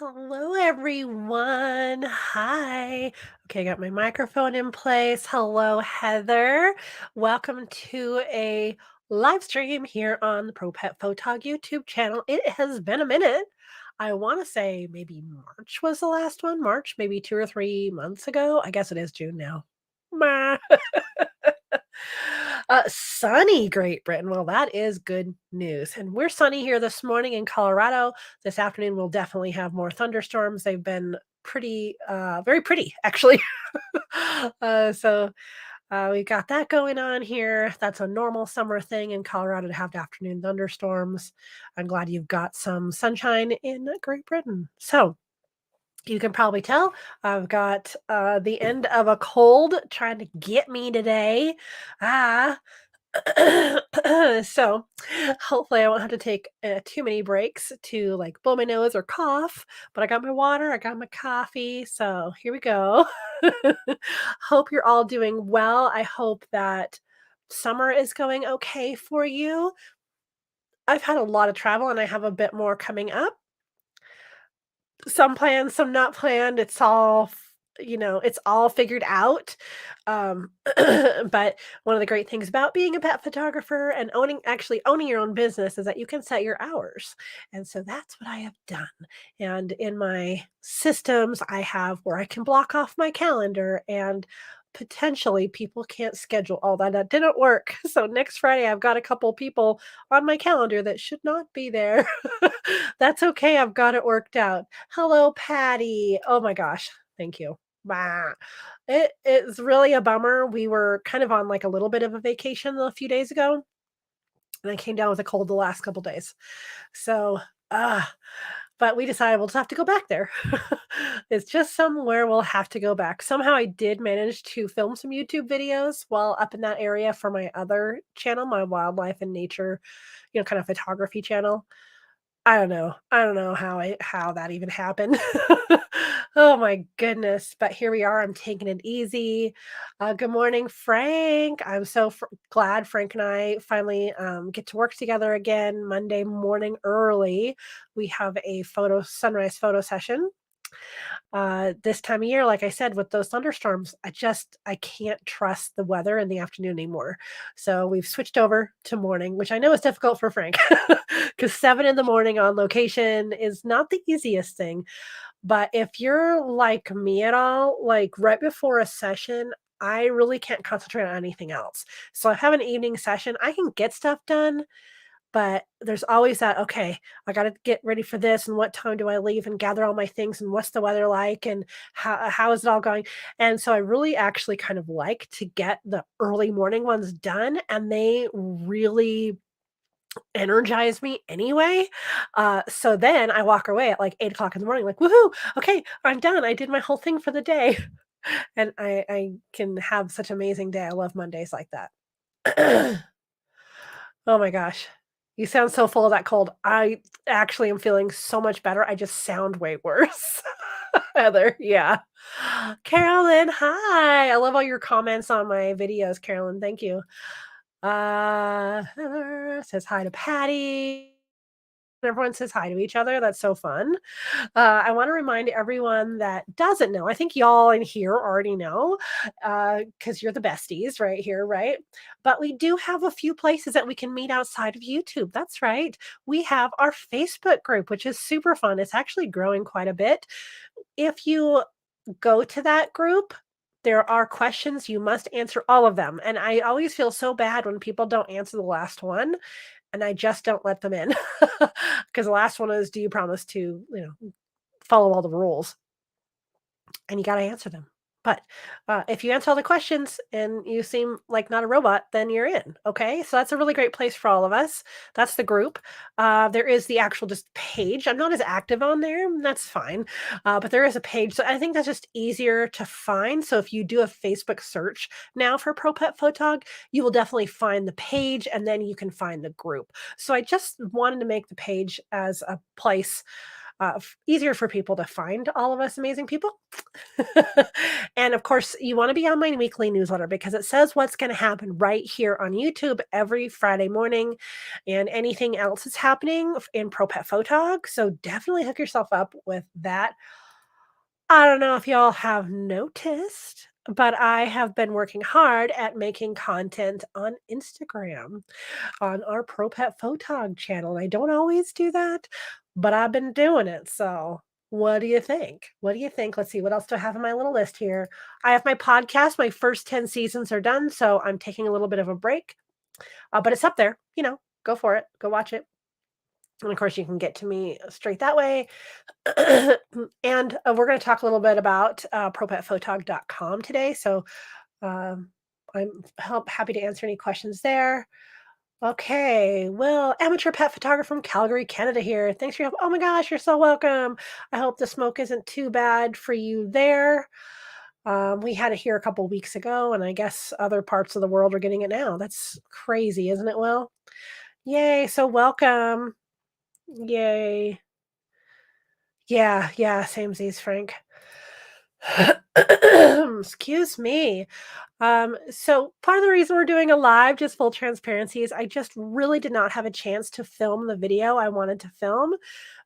Hello, everyone. Hi. Okay, I got my microphone in place. Hello, Heather. Welcome to a live stream here on the Pro Pet Photog YouTube channel. It has been a minute. I want to say maybe March was the last one. March, maybe 2 or 3 months ago. I guess it is June now. Meh. Sunny Great Britain. Well, that is good news. And we're sunny here this morning in Colorado. This afternoon, we'll definitely have more thunderstorms. They've been very pretty, actually. So we got that going on here. That's a normal summer thing in Colorado to have afternoon thunderstorms. I'm glad you've got some sunshine in Great Britain. So, you can probably tell I've got the end of a cold trying to get me today. Ah, so hopefully I won't have to take too many breaks to like blow my nose or cough. But I got my water, I got my coffee, so here we go. Hope you're all doing well. I hope that summer is going okay for you. I've had a lot of travel and I have a bit more coming up. Some planned, some not planned. It's all figured out. But one of the great things about being a pet photographer and owning your own business is that you can set your hours. And so that's what I have done. And in my systems, I have where I can block off my calendar and potentially people can't schedule all that. That didn't work. So next Friday, I've got a couple people on my calendar that should not be there. That's okay. I've got it worked out. Hello, Patty. Oh my gosh. Thank you. Bah. It's really a bummer. We were kind of on like a little bit of a vacation a few days ago, and I came down with a cold the last couple days. So, but we decided we'll just have to go back there. It's just somewhere we'll have to go back. Somehow I did manage to film some YouTube videos while up in that area for my other channel, my wildlife and nature, kind of photography channel. I don't know. I don't know how that even happened. Oh my goodness, but here we are, I'm taking it easy. Good morning, Frank. I'm so glad Frank and I finally, get to work together again Monday morning early. We have a sunrise photo session. This time of year, like I said, with those thunderstorms, I can't trust the weather in the afternoon anymore. So we've switched over to morning, which I know is difficult for Frank because 7 in the morning on location is not the easiest thing. But if you're like me at all, like right before a session, I really can't concentrate on anything else. So I have an evening session. I can get stuff done, but there's always that, "Okay, I gotta get ready for this, and what time do I leave and gather all my things, and what's the weather like, and how is it all going?" And so I really actually kind of like to get the early morning ones done, and they really energize me anyway. So then I walk away at, like, 8 o'clock in the morning like, "Woohoo, okay, I'm done. I did my whole thing for the day." And I can have such amazing day. I love Mondays like that. Oh my gosh. You sound so full of that cold. I actually am feeling so much better. I just sound way worse. Heather, yeah. Carolyn, hi. I love all your comments on my videos, Carolyn. Thank you. Heather says hi to Patty. Everyone says hi to each other. That's so fun. I want to remind everyone that doesn't know. I think y'all in here already know because you're the besties right here, right? But we do have a few places that we can meet outside of YouTube. That's right. We have our Facebook group, which is super fun. It's actually growing quite a bit. If you go to that group, there are questions you must answer all of them. And I always feel so bad when people don't answer the last one and I just don't let them in. Because the last one is, do you promise to, follow all the rules? And you gotta answer them. But, if you answer all the questions and you seem like not a robot, then you're in, okay? So that's a really great place for all of us. That's the group. There is the actual just page. I'm not as active on there, and that's fine, but there is a page, so I think that's just easier to find. So if you do a Facebook search now for Pro Pet Photog, you will definitely find the page, and then you can find the group. So I just wanted to make the page as a place easier for people to find all of us amazing people. And of course, you want to be on my weekly newsletter because it says what's going to happen right here on YouTube every Friday morning and anything else that's happening in Pro Pet Photog. So definitely hook yourself up with that. I don't know if y'all have noticed, but I have been working hard at making content on Instagram on our Pro Pet Photog channel. I don't always do that, but I've been doing it. So, what do you think? What do you think? Let's see. What else do I have on my little list here? I have my podcast. My first 10 seasons are done. So, I'm taking a little bit of a break, but it's up there. Go for it. Go watch it. And of course, you can get to me straight that way. And we're going to talk a little bit about propetphotog.com today. So, um, I'm happy to answer any questions there. Okay, well, amateur pet photographer from Calgary, Canada here. Thanks for your help. Oh my gosh, you're so welcome. I hope the smoke isn't too bad for you there. We had it here a couple weeks ago, and I guess other parts of the world are getting it now. That's crazy, isn't it, Will? Yay, so welcome. Yay. Yeah, yeah, samesies, Frank. Excuse me. So part of the reason we're doing a live, just full transparency, is I just really did not have a chance to film the video I wanted to film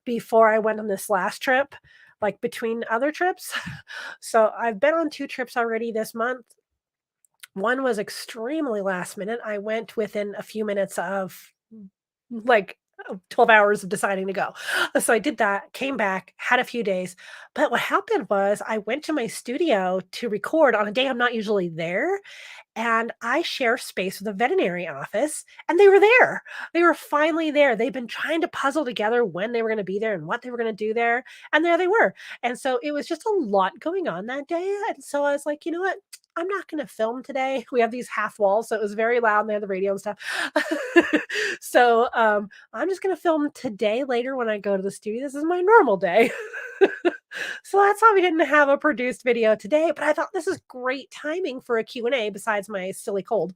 before I went on this last trip, like between other trips. So I've been on 2 trips already this month. One was extremely last minute. I went within a few minutes of like 12 hours of deciding to go. So I did that, came back, had a few days. But what happened was I went to my studio to record on a day I'm not usually there. And I share space with a veterinary office, and they were there. They were finally there. They've been trying to puzzle together when they were going to be there and what they were going to do there. And there they were. And so it was just a lot going on that day. And so I was like, you know what? I'm not going to film today. We have these half walls, so it was very loud and they had the radio and stuff. So I'm just going to film today later when I go to the studio. This is my normal day. So that's why we didn't have a produced video today, but I thought this is great timing for a Q&A besides my silly cold.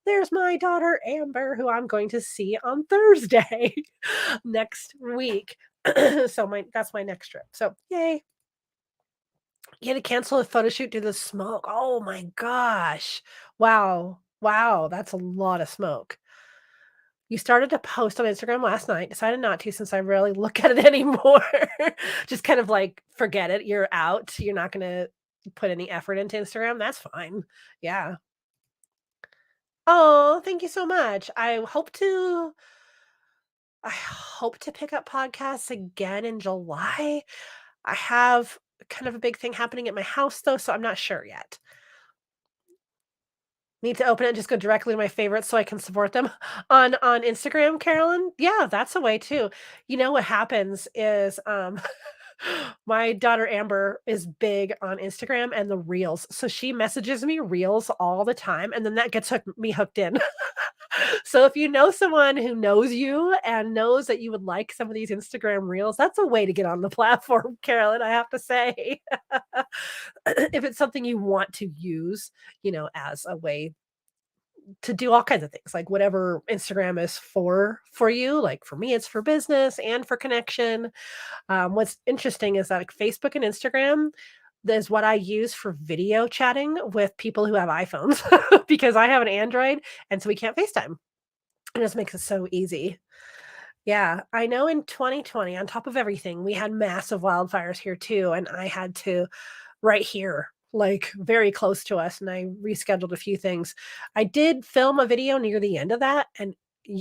There's my daughter Amber, who I'm going to see on Thursday next week. So that's my next trip. So yay. You had to cancel a photo shoot due to the smoke. Oh my gosh. Wow. Wow. That's a lot of smoke. You started to post on Instagram last night, decided not to since I rarely look at it anymore. Just kind of like forget it. You're out. You're not gonna put any effort into Instagram. That's fine. Yeah. Oh, thank you so much. I hope to pick up podcasts again in July. I have kind of a big thing happening at my house though, so I'm not sure yet. Need to open it and just go directly to my favorites so I can support them on Instagram, Carolyn? Yeah, that's a way too. You know what happens is, my daughter Amber is big on Instagram and the reels, so she messages me reels all the time, and then that gets me hooked in. So if you know someone who knows you and knows that you would like some of these Instagram reels, that's a way to get on the platform, Carolyn, I have to say. If it's something you want to use, as a way to do all kinds of things, like whatever Instagram is for you. Like for me, it's for business and for connection. What's interesting is that like Facebook and Instagram is what I use for video chatting with people who have iPhones because I have an Android and so we can't FaceTime. It just makes it so easy. Yeah, I know in 2020, on top of everything, we had massive wildfires here too, and I had to right here, like very close to us, and I rescheduled a few things. I did film a video near the end of that, and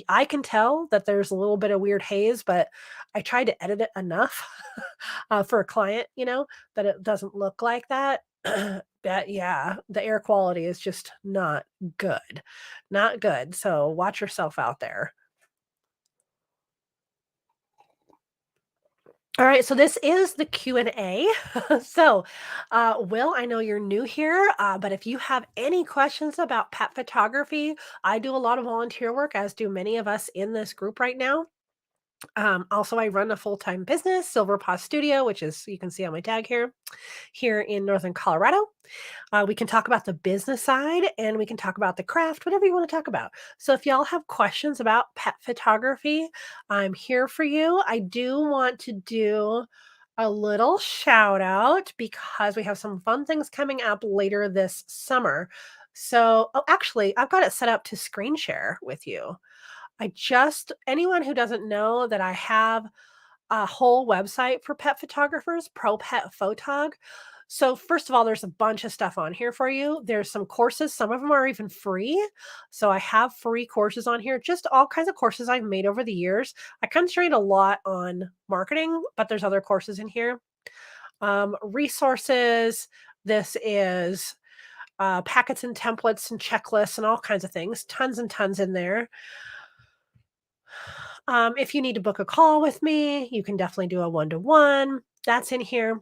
I can tell that there's a little bit of weird haze, but I tried to edit it enough for a client, that it doesn't look like that. But yeah, the air quality is just not good. Not good. So watch yourself out there. All right, so this is the Q&A. So, Will, I know you're new here, but if you have any questions about pet photography, I do a lot of volunteer work, as do many of us in this group right now. Also, I run a full-time business, Silver Paw Studio, which is you can see on my tag here in Northern Colorado. We can talk about the business side and we can talk about the craft, whatever you want to talk about. So if y'all have questions about pet photography, I'm here for you. I do want to do a little shout out because we have some fun things coming up later this summer. So, oh, actually, I've got it set up to screen share with you. Anyone who doesn't know that I have a whole website for pet photographers, Pro Pet Photog. So first of all, there's a bunch of stuff on here for you. There's some courses, some of them are even free. So I have free courses on here, just all kinds of courses I've made over the years. I concentrate a lot on marketing, but there's other courses in here. Resources. This is packets and templates and checklists and all kinds of things. Tons and tons in there. If you need to book a call with me, you can definitely do a one-to-one. That's in here.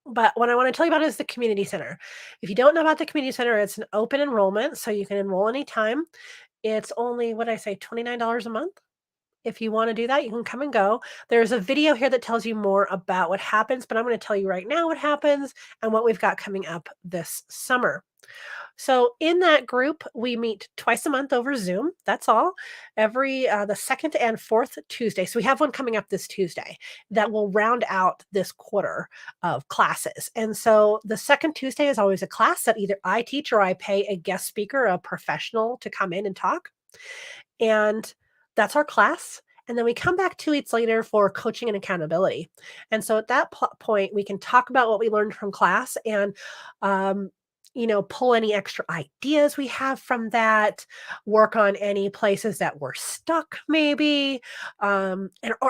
But what I want to tell you about is the community center. If you don't know about the community center, it's an open enrollment, so you can enroll anytime. It's only, what I say, $29 a month. If you want to do that, you can come and go. There's a video here that tells you more about what happens, but I'm going to tell you right now what happens and what we've got coming up this summer. So in that group, we meet twice a month over Zoom. That's all. Every the second and fourth Tuesday. So we have one coming up this Tuesday that will round out this quarter of classes. And so the second Tuesday is always a class that either I teach or I pay a guest speaker, a professional to come in and talk. And that's our class. And then we come back 2 weeks later for coaching and accountability. And so at that point, we can talk about what we learned from class and, um, pull any extra ideas we have from that, work on any places that we're stuck, maybe, or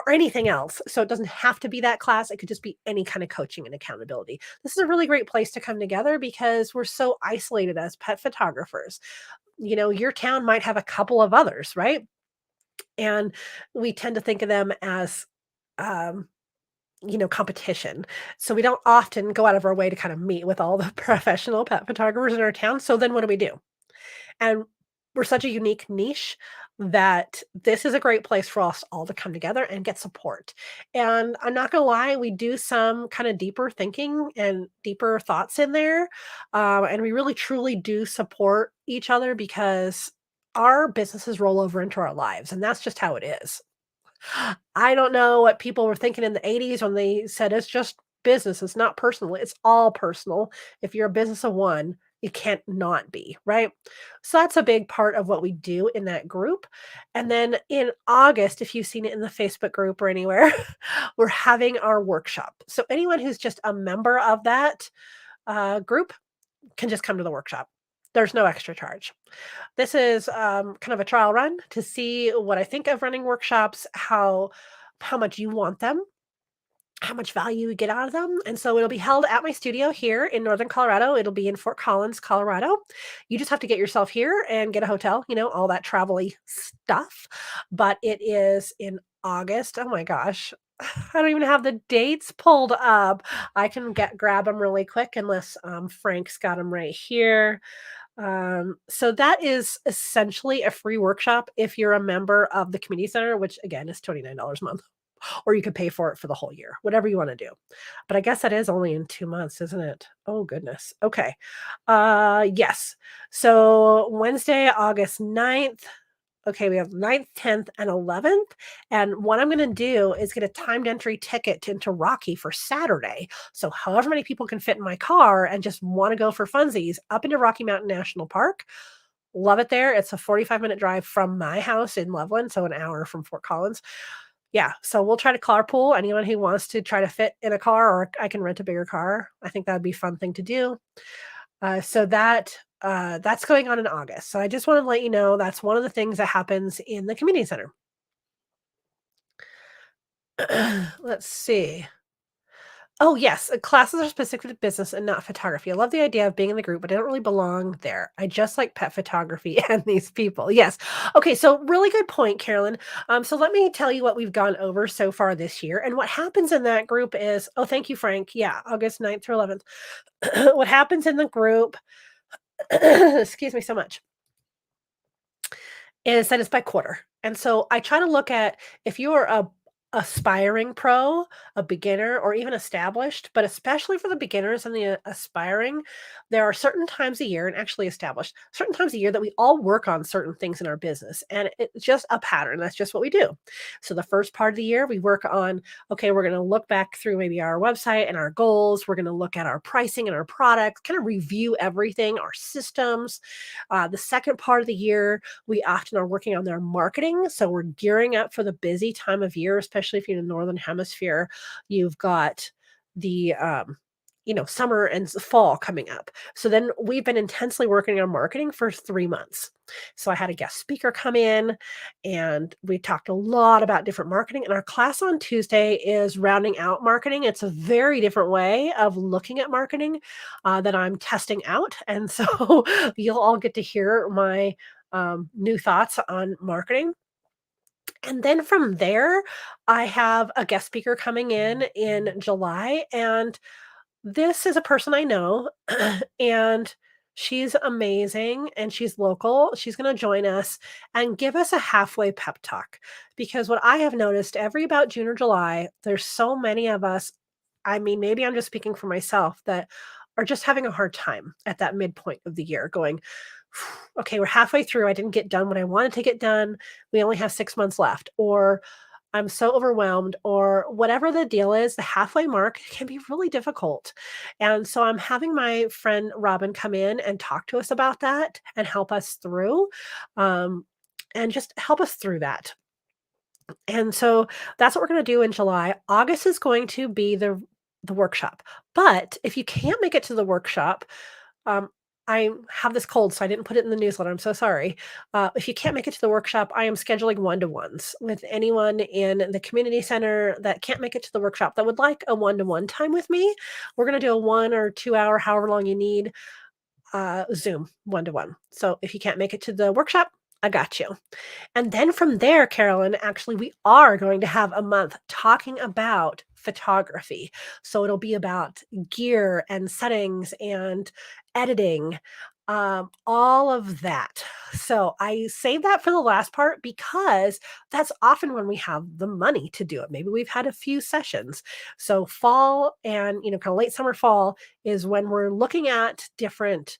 anything else. So it doesn't have to be that class. It could just be any kind of coaching and accountability. This is a really great place to come together because we're so isolated as pet photographers. Your town might have a couple of others, right? And we tend to think of them as, um, competition. So we don't often go out of our way to kind of meet with all the professional pet photographers in our town. So then what do? And we're such a unique niche that this is a great place for us all to come together and get support. And I'm not going to lie, we do some kind of deeper thinking and deeper thoughts in there. And we really truly do support each other because our businesses roll over into our lives. And that's just how it is. I don't know what people were thinking in the '80s when they said it's just business, it's not personal. It's all personal. If you're a business of one, it can't not be, right? So that's a big part of what we do in that group. And then in August, if you've seen it in the Facebook group or anywhere, we're having our workshop. So anyone who's just a member of that group can just come to the workshop. There's no extra charge. This is kind of a trial run to see what I think of running workshops, how much you want them, how much value you get out of them. And so it'll be held at my studio here in Northern Colorado. It'll be in Fort Collins, Colorado. You just have to get yourself here and get a hotel, all that travel-y stuff. But it is in August. Oh my gosh. I don't even have the dates pulled up. I can grab them really quick unless Frank's got them right here. So that is essentially a free workshop if you're a member of the community center, which again is $29 a month, or you could pay for it for the whole year, whatever you want to do. But I guess that is only in 2 months, isn't it? Oh goodness. Okay. Yes. So Wednesday, August 9th. Okay, we have 9th, 10th, and 11th. And what I'm going to do is get a timed entry ticket into Rocky for Saturday. So, however many people can fit in my car and just want to go for funsies up into Rocky Mountain National Park. Love it there. It's a 45-minute drive from my house in Loveland, so an hour from Fort Collins. Yeah, so we'll try to carpool. Anyone who wants to try to fit in a car, or I can rent a bigger car. I think that would be a fun thing to do. That's going on in August. So I just want to let you know that's one of the things that happens in the community center. Let's see. Oh, yes, classes are specific to business and not photography. I love the idea of being in the group, but I don't really belong there. I just like pet photography and these people. Yes. Okay, so really good point, Carolyn. So let me tell you what we've gone over so far this year. And what happens in that group is, oh, thank you, Frank. Yeah, August 9th through 11th. What happens in the group, excuse me so much, is that it's by quarter. And so I try to look at if you are a aspiring pro, a beginner, or even established, but especially for the beginners and the aspiring, there are certain times a year, and actually established, certain times a year that we all work on certain things in our business. And it's just a pattern. That's just what we do. So the first part of the year, we work on, okay, we're going to look back through maybe our website and our goals. We're going to look at our pricing and our products, kind of review everything, our systems. The second part of the year, we often are working on their marketing. So we're gearing up for the busy time of year, especially if you're in the Northern Hemisphere. You've got the summer and fall coming up. So then we've been intensely working on marketing for 3 months. So I had a guest speaker come in and we talked a lot about different marketing. And our class on Tuesday is rounding out marketing. It's a very different way of looking at marketing that I'm testing out. And so you'll all get to hear my new thoughts on marketing. And then from there, I have a guest speaker coming in July. And this is a person I know, and she's amazing and she's local. She's going to join us and give us a halfway pep talk. Because what I have noticed every about June or July, there's so many of us. I mean, maybe I'm just speaking for myself that are just having a hard time at that midpoint of the year going, okay, we're halfway through. I didn't get done what I wanted to get done. We only have 6 months left. Or I'm so overwhelmed, or whatever the deal is, the halfway mark can be really difficult. And so I'm having my friend Robin come in and talk to us about that and help us through, um, and just help us through that. And so that's what we're going to do in July. August is going to be the workshop. But if you can't make it to the workshop, um, I have this cold, so I didn't put it in the newsletter. I'm so sorry. If you can't make it to the workshop, I am scheduling one-to-ones with anyone in the community center that can't make it to the workshop that would like a one-to-one time with me. We're going to do a 1 or 2 hour, however long you need, Zoom one-to-one. So if you can't make it to the workshop, I got you. And then from there, Carolyn, actually, we are going to have a month talking about photography. So it'll be about gear and settings and editing, all of that. So I save that for the last part because that's often when we have the money to do it. Maybe we've had a few sessions. So fall and, kind of late summer, fall is when we're looking at different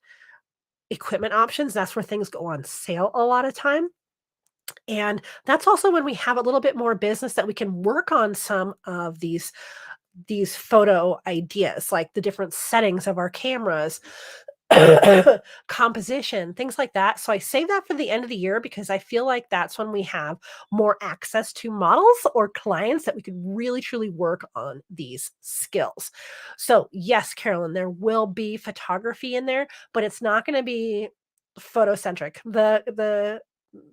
equipment options. That's where things go on sale a lot of time. And that's also when we have a little bit more business that we can work on some of these photo ideas, like the different settings of our cameras, composition, things like that. So I save that for the end of the year because I feel like that's when we have more access to models or clients that we could really truly work on these skills. So yes, Carolyn, there will be photography in there, but it's not going to be photocentric. The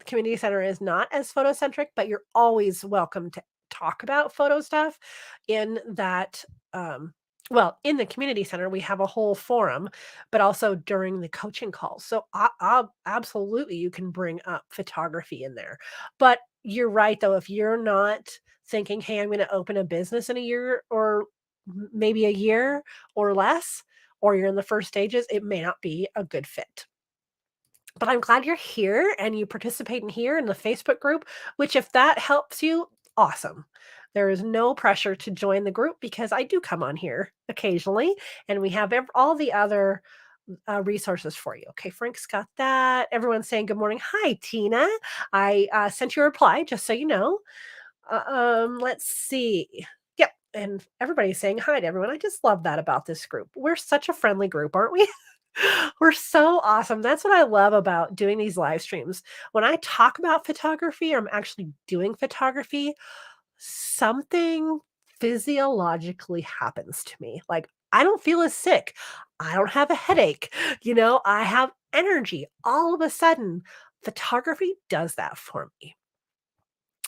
community center is not as photocentric, but you're always welcome to talk about photo stuff in that. In the community center, we have a whole forum, but also during the coaching calls. So absolutely, you can bring up photography in there. But you're right, though, if you're not thinking, hey, I'm going to open a business in a year or maybe a year or less, or you're in the first stages, it may not be a good fit. But I'm glad you're here and you participate in here in the Facebook group, which if that helps you, awesome. There is no pressure to join the group because I do come on here occasionally and we have all the other resources for you. Okay, Frank's got that. Everyone's saying good morning. Hi, Tina. I sent you a reply just so you know. Let's see. Yep. And everybody's saying hi to everyone. I just love that about this group. We're such a friendly group, aren't we? We're so awesome. That's what I love about doing these live streams. When I talk about photography, or I'm actually doing photography, something physiologically happens to me. Like I don't feel as sick. I don't have a headache. I have energy. All of a sudden, photography does that for me.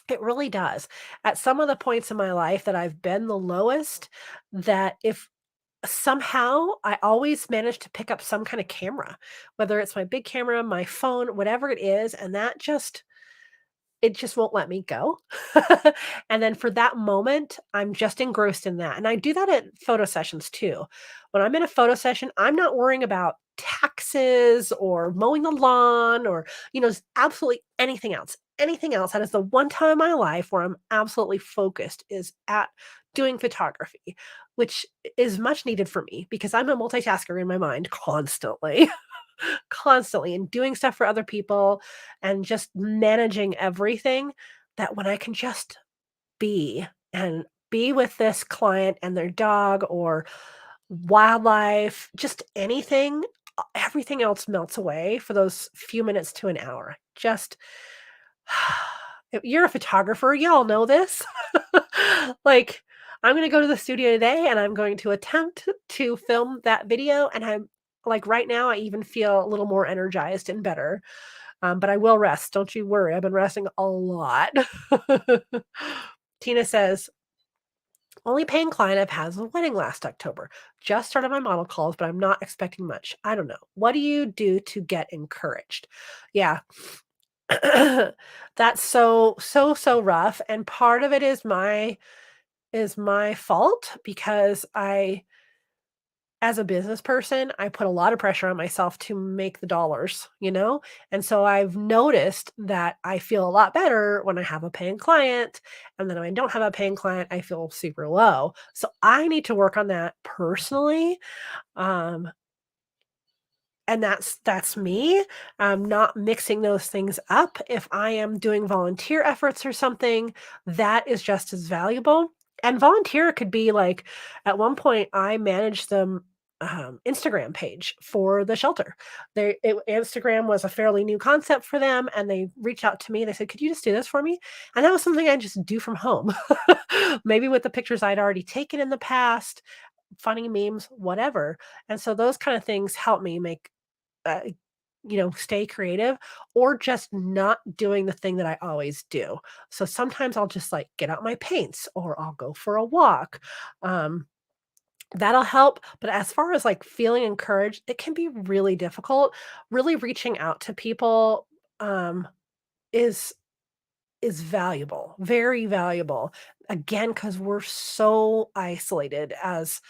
It really does. At some of the points in my life that I've been the lowest, that if somehow I always manage to pick up some kind of camera, whether it's my big camera, my phone, whatever it is, and it just won't let me go. And then for that moment, I'm just engrossed in that. And I do that at photo sessions too. When I'm in a photo session, I'm not worrying about taxes or mowing the lawn or, absolutely anything else. Anything else. That is the one time in my life where I'm absolutely focused is at doing photography, which is much needed for me because I'm a multitasker in my mind constantly, constantly, and doing stuff for other people and just managing everything that when I can just be and be with this client and their dog or wildlife, just anything, everything else melts away for those few minutes to an hour. Just if you're a photographer, y'all know this. Like, I'm gonna go to the studio today and I'm going to attempt to film that video, and I'm like, right now, I even feel a little more energized and better, but I will rest, don't you worry, I've been resting a lot. Tina says, "Only paying client I've had was a wedding last October. Just started my model calls, but I'm not expecting much. I don't know. What do you do to get encouraged?" Yeah. That's so rough, and part of it is my fault because I as a business person, I put a lot of pressure on myself to make the dollars, And so I've noticed that I feel a lot better when I have a paying client, and then when I don't have a paying client, I feel super low. So I need to work on that personally. Um, and that's me, not mixing those things up. If I am doing volunteer efforts or something, that is just as valuable. And volunteer could be like, at one point, I managed the Instagram page for the shelter. Instagram was a fairly new concept for them, and they reached out to me. They said, "Could you just do this for me?" And that was something I just do from home, maybe with the pictures I'd already taken in the past, funny memes, whatever. And so those kind of things help me make uh, stay creative or just not doing the thing that I always do. So sometimes I'll just like get out my paints or I'll go for a walk. Um, that'll help. But as far as like feeling encouraged, it can be really difficult. Really reaching out to people um, is valuable, very valuable. Again, because we're so isolated as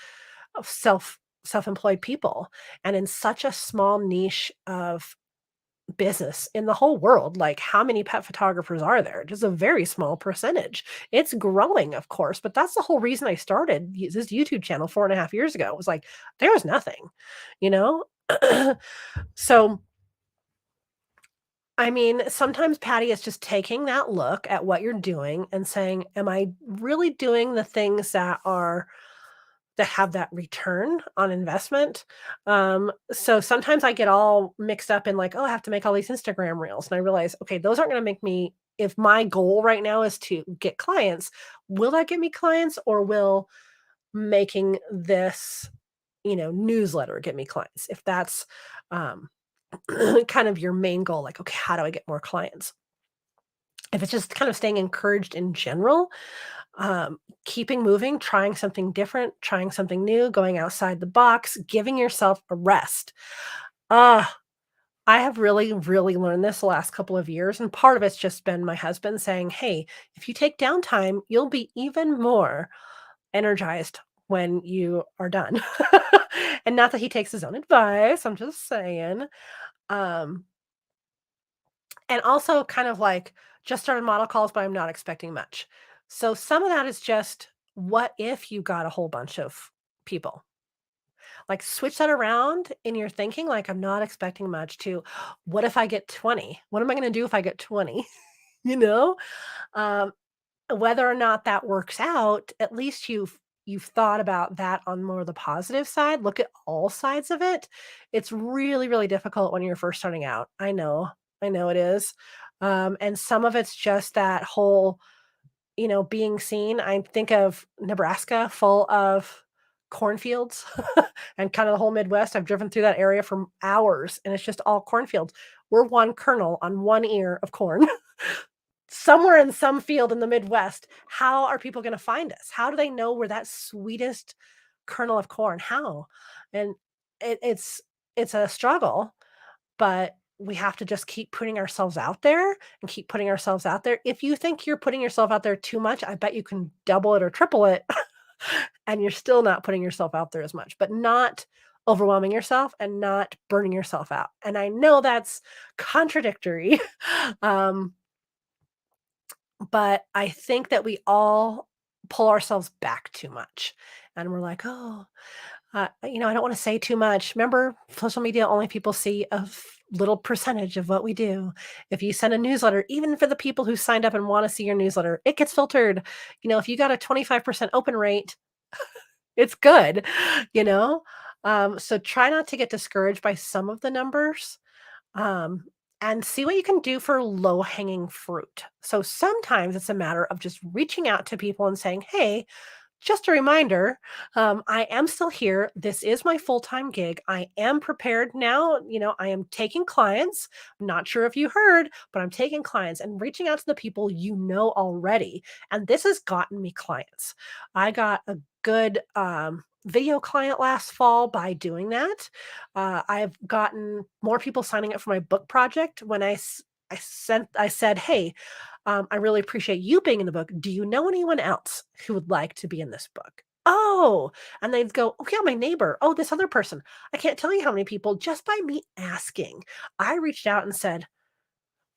self-employed people and in such a small niche of business in the whole world. Like, how many pet photographers are there? Just a very small percentage. It's growing, of course, but that's the whole reason I started this YouTube channel 4.5 years ago. It was like, there was nothing, you know? So, I mean, sometimes Patty is just taking that look at what you're doing and saying, am I really doing the things that have that return on investment? So sometimes I get all mixed up in like, oh, I have to make all these Instagram reels. And I realize, okay, those aren't going to make me, if my goal right now is to get clients, will that get me clients or will making this, newsletter get me clients? If that's um, kind of your main goal, like, okay, how do I get more clients? If it's just kind of staying encouraged in general, keeping moving, trying something different, trying something new, going outside the box, giving yourself a rest. Ah, I have really, really learned this the last couple of years. And part of it's just been my husband saying, hey, if you take downtime, you'll be even more energized when you are done. And not that he takes his own advice, I'm just saying. Um, and also kind of like just started model calls, but I'm not expecting much. So some of that is just what if you got a whole bunch of people? Like switch that around in your thinking. Like, I'm not expecting much to what if I get 20? What am I going to do if I get 20? you know? Um, whether or not that works out, at least you've thought about that on more of the positive side. Look at all sides of it. It's really, really difficult when you're first starting out. I know it is. And some of it's just that whole, being seen. I think of Nebraska full of cornfields and kind of the whole Midwest. I've driven through that area for hours and it's just all cornfields. We're one kernel on one ear of corn. Somewhere in some field in the Midwest. How are people gonna find us? How do they know we're that sweetest kernel of corn? How? And it's a struggle, but we have to just keep putting ourselves out there and keep putting ourselves out there. If you think you're putting yourself out there too much, I bet you can double it or triple it, and you're still not putting yourself out there as much, but not overwhelming yourself and not burning yourself out. And I know that's contradictory, um, but I think that we all pull ourselves back too much. And we're like, oh, I don't want to say too much. Remember, social media only people see a little percentage of what we do. If you send a newsletter, even for the people who signed up and want to see your newsletter, it gets filtered. If you got a 25% open rate, it's good, you know? So try not to get discouraged by some of the numbers, um, and see what you can do for low hanging fruit. So sometimes it's a matter of just reaching out to people and saying, hey, just a reminder, I am still here. This is my full-time gig. I am prepared now. I am taking clients. I'm not sure if you heard, but I'm taking clients and reaching out to the people you know already. And this has gotten me clients. I got a good video client last fall by doing that. I've gotten more people signing up for my book project when I said, hey, I really appreciate you being in the book. Do you know anyone else who would like to be in this book? Oh, and they'd go, oh, yeah, my neighbor. Oh, this other person. I can't tell you how many people just by me asking. I reached out and said,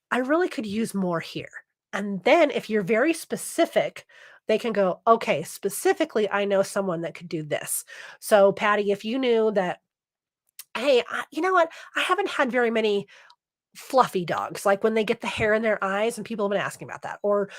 I really could use more here. And then if you're very specific, they can go, okay, specifically, I know someone that could do this. So, Patty, if you knew that, hey, you know what? I haven't had very many fluffy dogs, like when they get the hair in their eyes, and people have been asking about that, or,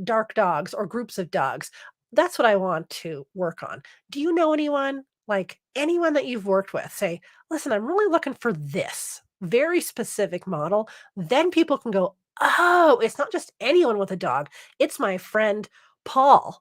dark dogs or groups of dogs. That's what I want to work on. Do you know anyone, like anyone that you've worked with? Say, listen, I'm really looking for this very specific model. Then people can go, oh, it's not just anyone with a dog. It's my friend Paul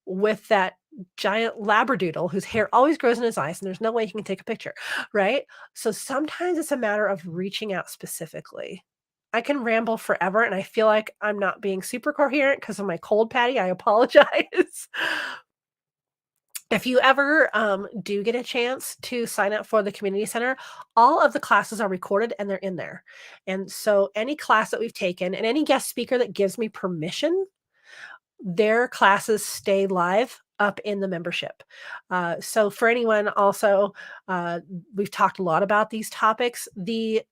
with that giant labradoodle whose hair always grows in his eyes and there's no way he can take a picture, right? So sometimes it's a matter of reaching out specifically. I can ramble forever, and I feel like I'm not being super coherent because of my cold, Patty. I apologize. If you ever do get a chance to sign up for the community center, all of the classes are recorded and they're in there. And so any class that we've taken and any guest speaker that gives me permission, their classes stay live up in the membership. So for anyone also, we've talked a lot about these topics. The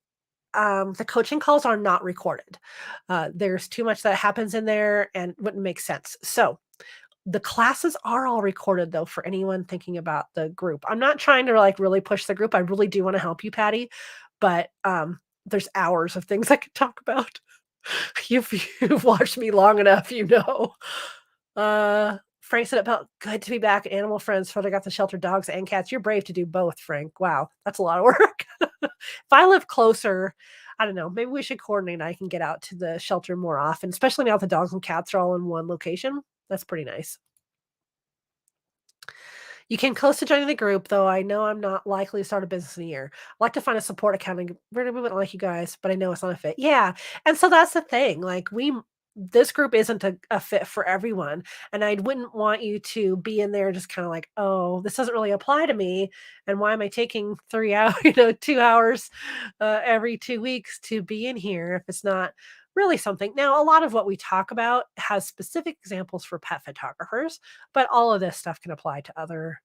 coaching calls are not recorded. There's too much that happens in there and wouldn't make sense. So the classes are all recorded though for anyone thinking about the group. I'm not trying to like really push the group. I really do want to help you, Patty, but there's hours of things I could talk about. You've watched me long enough, you know. Frank said it felt good to be back at Animal Friends. Father got to shelter dogs and cats. You're brave to do both, Frank. Wow, that's a lot of work. If I live closer, I don't know, maybe we should coordinate and I can get out to the shelter more often, especially now the dogs and cats are all in one location. That's pretty nice. You can close to joining the group, though I know I'm not likely to start a business in a year. I like to find a support account and really movement like you guys, but I know it's not a fit. Yeah. And so that's the thing. Like this group isn't a fit for everyone. And I wouldn't want you to be in there just kind of like, oh, this doesn't really apply to me. And why am I taking 3 hours, 2 hours every 2 weeks to be in here if it's not really something? Now, a lot of what we talk about has specific examples for pet photographers, but all of this stuff can apply to other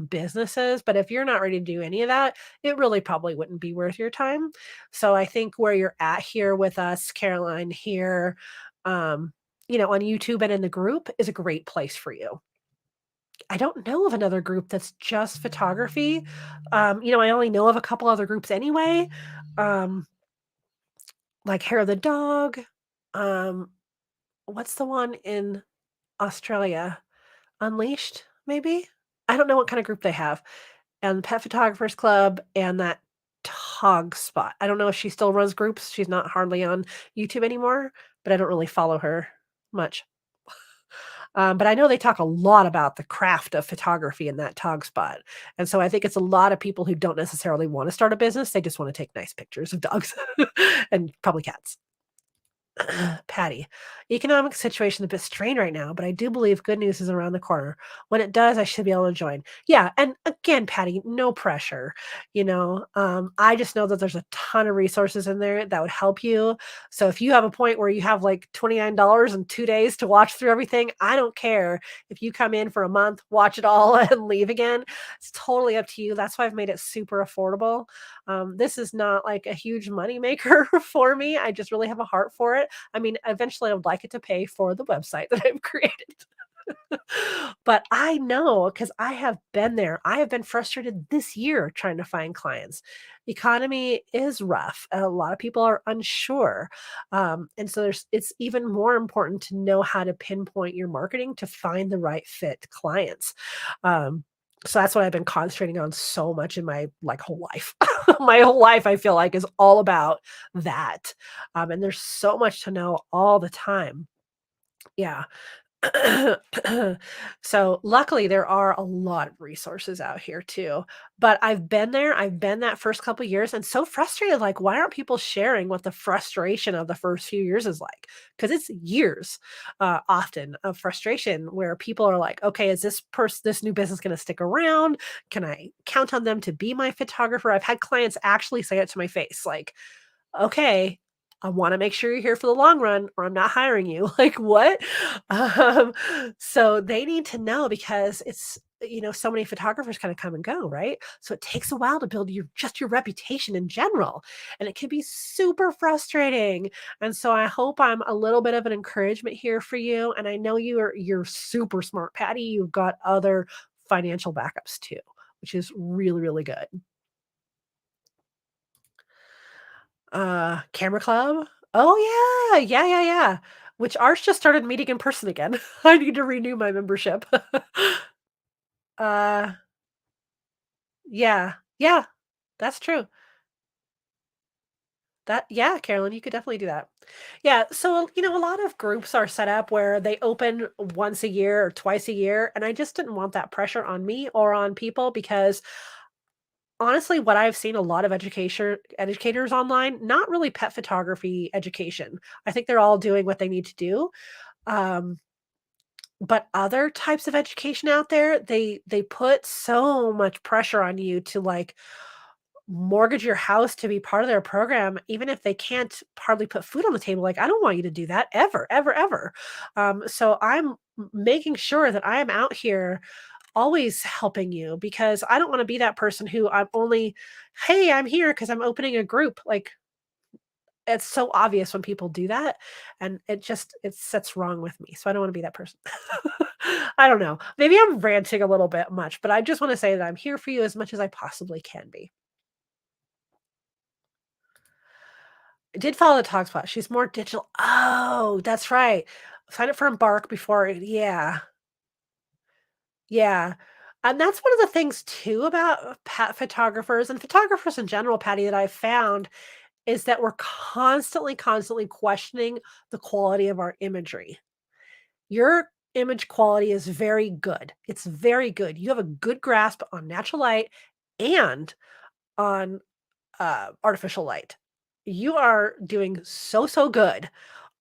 businesses. But if you're not ready to do any of that, it really probably wouldn't be worth your time. So I think where you're at here with us, Caroline, here, um, on YouTube and in the group is a great place for you. I don't know of another group that's just photography. I only know of a couple other groups anyway, um, like Hair of the Dog. Um, what's the one in Australia? Unleashed, maybe? I don't know what kind of group they have. And Pet Photographers Club and that Tog Spot. I don't know if she still runs groups. She's not hardly on YouTube anymore, but I don't really follow her much. But I know they talk a lot about the craft of photography in that Tog Spot. And so I think it's a lot of people who don't necessarily want to start a business. They just want to take nice pictures of dogs and probably cats. Patty, economic situation a bit strained right now, but I do believe good news is around the corner. When it does, I should be able to join. Yeah, and again, Patty, no pressure. I just know that there's a ton of resources in there that would help you. So if you have a point where you have like $29 in 2 days to watch through everything, I don't care if you come in for a month, watch it all, and leave again. It's totally up to you. That's why I've made it super affordable. This is not like a huge money maker for me. I just really have a heart for it. I mean, eventually I would like it to pay for the website that I've created. But I know because I have been there. I have been frustrated this year trying to find clients. Economy is rough. A lot of people are unsure. And so it's even more important to know how to pinpoint your marketing to find the right fit clients. Um, so that's what I've been concentrating on so much in my like whole life. My whole life, I feel like, is all about that. And there's so much to know all the time. Yeah. So luckily there are a lot of resources out here too. But I've been there. I've been that first couple years and so frustrated. Like, why aren't people sharing what the frustration of the first few years is like? Because it's years often of frustration where people are like, okay, is this new business going to stick around? Can I count on them to be my photographer? I've had clients actually say it to my face, like, okay, I wanna make sure you're here for the long run or I'm not hiring you. Like, what? Um, so they need to know because so many photographers kinda come and go, right? So it takes a while to build your reputation in general, and it can be super frustrating. And so I hope I'm a little bit of an encouragement here for you, and I know you're super smart, Patty. You've got other financial backups too, which is really, really good. Camera club? Oh, yeah. Yeah, yeah, yeah. Which ours just started meeting in person again. I need to renew my membership. Uh, yeah. Yeah, that's true. Yeah, Carolyn, you could definitely do that. Yeah, so, a lot of groups are set up where they open once a year or twice a year, and I just didn't want that pressure on me or on people because honestly, what I've seen a lot of educators online, not really pet photography education. I think they're all doing what they need to do. Um, but other types of education out there, they put so much pressure on you to like mortgage your house to be part of their program, even if they can't hardly put food on the table. Like, I don't want you to do that ever, ever, ever. So I'm making sure that I am out here always helping you because I don't want to be that person who I'm only, hey, I'm here because I'm opening a group. Like, it's so obvious when people do that, and it sets wrong with me, so I don't wanna be that person. I don't know. Maybe I'm ranting a little bit much, but I just wanna say that I'm here for you as much as I possibly can be. I did follow the Talkspot. She's more digital. Oh, that's right. Sign up for Embark before yeah, yeah. And that's one of the things too about pet photographers and photographers in general, Patty, that I've found is that we're constantly, constantly questioning the quality of our imagery. Your image quality is very good. It's very good. You have a good grasp on natural light and on artificial light. You are doing so, so good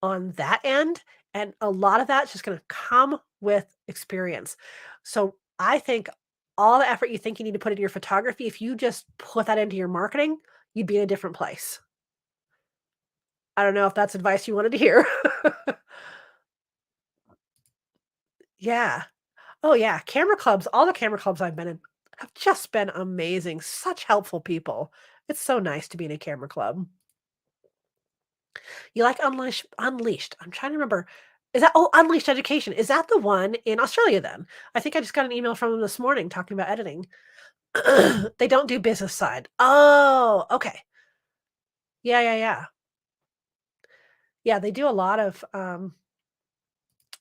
on that end. And a lot of that's just going to come with experience. So I think all the effort you think you need to put into your photography, if you just put that into your marketing, you'd be in a different place. I don't know if that's advice you wanted to hear. Yeah. Oh, yeah, camera clubs, all the camera clubs I've been in have just been amazing, such helpful people. It's so nice to be in a camera club. You like Unleashed, I'm trying to remember. Unleashed Education, is that the one in Australia then? I think I just got an email from them this morning talking about editing. They don't do business side. Oh, okay. Yeah, yeah, yeah. Yeah, they do a lot of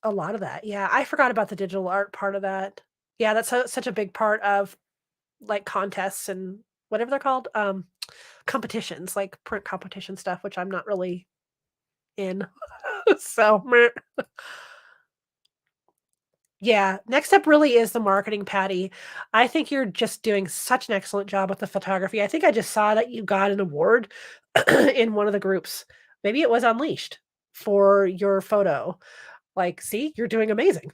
that. Yeah, I forgot about the digital art part of that. Yeah, that's such a big part of like contests and whatever they're called, competitions, like print competition stuff, which I'm not really in. So, meh. Yeah, next step really is the marketing, Patty. I think you're just doing such an excellent job with the photography. I think I just saw that you got an award in one of the groups. Maybe it was Unleashed. for your photo. Like, see, you're doing amazing.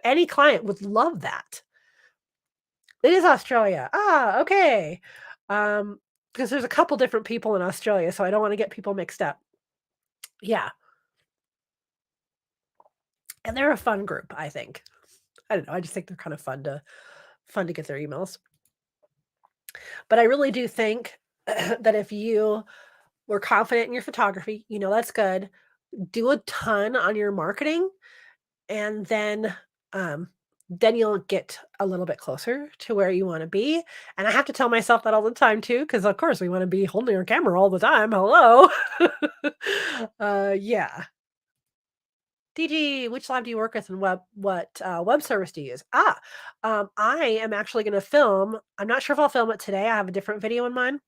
Any client would love that. It is Australia. Ah, okay. Because there's a couple different people in Australia, so I don't want to get people mixed up. Yeah, and they're a fun group, I think. I don't know. I just think they're kind of fun to get their emails. But I really do think that if you were confident in your photography, that's good. Do a ton on your marketing, and then you'll get a little bit closer to where you want to be. And I have to tell myself that all the time too, because of course we want to be holding our camera all the time. Hello. Yeah. DG, which lab do you work with, and what web service do you use? I am actually going to film. I'm not sure if I'll film it today. I have a different video in mind.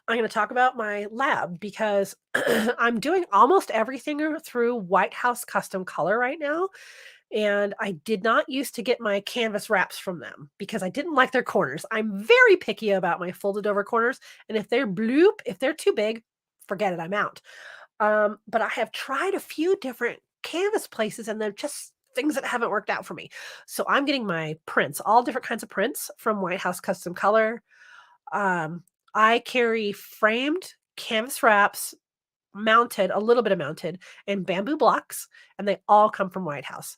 I'm going to talk about my lab because I'm doing almost everything through White House Custom Color right now. And I did not used to get my canvas wraps from them because I didn't like their corners. I'm very picky about my folded over corners. And if they're too big, forget it, I'm out. But I have tried a few different canvas places and they're just things that haven't worked out for me. So I'm getting my prints, all different kinds of prints from White House Custom Color. Um, I carry framed canvas wraps, mounted, a little bit of mounted, and bamboo blocks, and they all come from White House.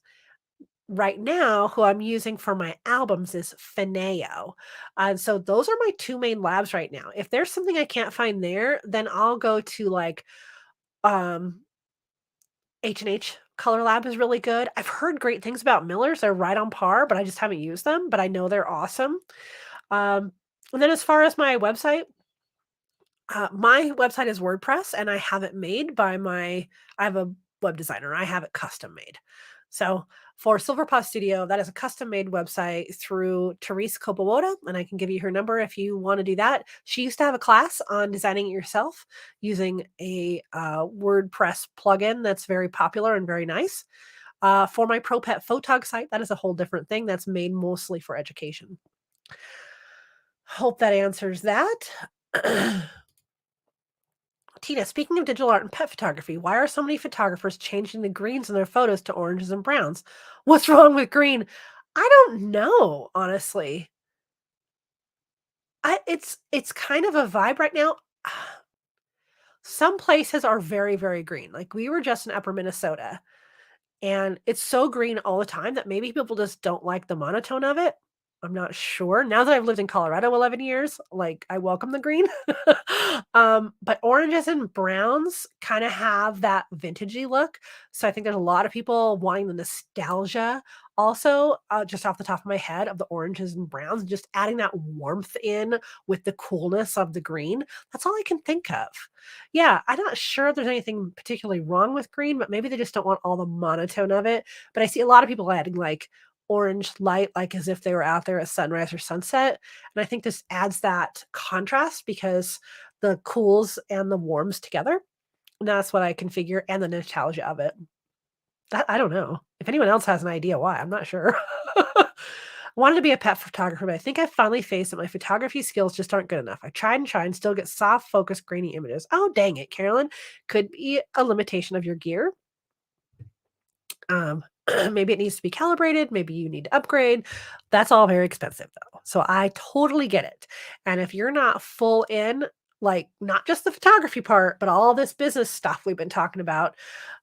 Right now, who I'm using for my albums is Fineo. And so those are my two main labs right now. If there's something I can't find there, then I'll go to like um H&H Color Lab is really good. I've heard great things about Miller's. They're right on par, but I just haven't used them, but I know they're awesome. Um, and then as far as my website is WordPress, and I have it made by I have a web designer. I have it custom made. So for Silver Paw Studio, that is a custom made website through Therese Kopowoda, and I can give you her number if you want to do that. She used to have a class on designing it yourself using a WordPress plugin that's very popular and very nice. For my Pro Pet Photog site, that is a whole different thing that's made mostly for education. Hope that answers that. Tina, speaking of digital art and pet photography, why are so many photographers changing the greens in their photos to oranges and browns? What's wrong with green? I don't know, honestly. It's kind of a vibe right now. Some places are very, very green. Like we were just in Upper Minnesota, and it's so green all the time that maybe people just don't like the monotone of it. I'm not sure. Now that I've lived in Colorado 11 years, like I welcome the green. But oranges and browns kind of have that vintagey look. So I think there's a lot of people wanting the nostalgia. Also, just off the top of my head, of the oranges and browns, just adding that warmth in with the coolness of the green. That's all I can think of. Yeah, I'm not sure if there's anything particularly wrong with green, but maybe they just don't want all the monotone of it. But I see a lot of people adding like orange light, like as if they were out there at sunrise or sunset. And I think this adds that contrast because the cools and the warms together. And that's what I can figure, and the nostalgia of it. I don't know. If anyone else has an idea why, I'm not sure. Wanted to be a pet photographer, but I think I finally faced that my photography skills just aren't good enough. I tried and tried and still get soft, focused, grainy images. Oh, dang it, Carolyn. Could be a limitation of your gear. Um, maybe it needs to be calibrated. Maybe you need to upgrade. That's all very expensive, though. So I totally get it. And if you're not full in, like not just the photography part, but all this business stuff we've been talking about,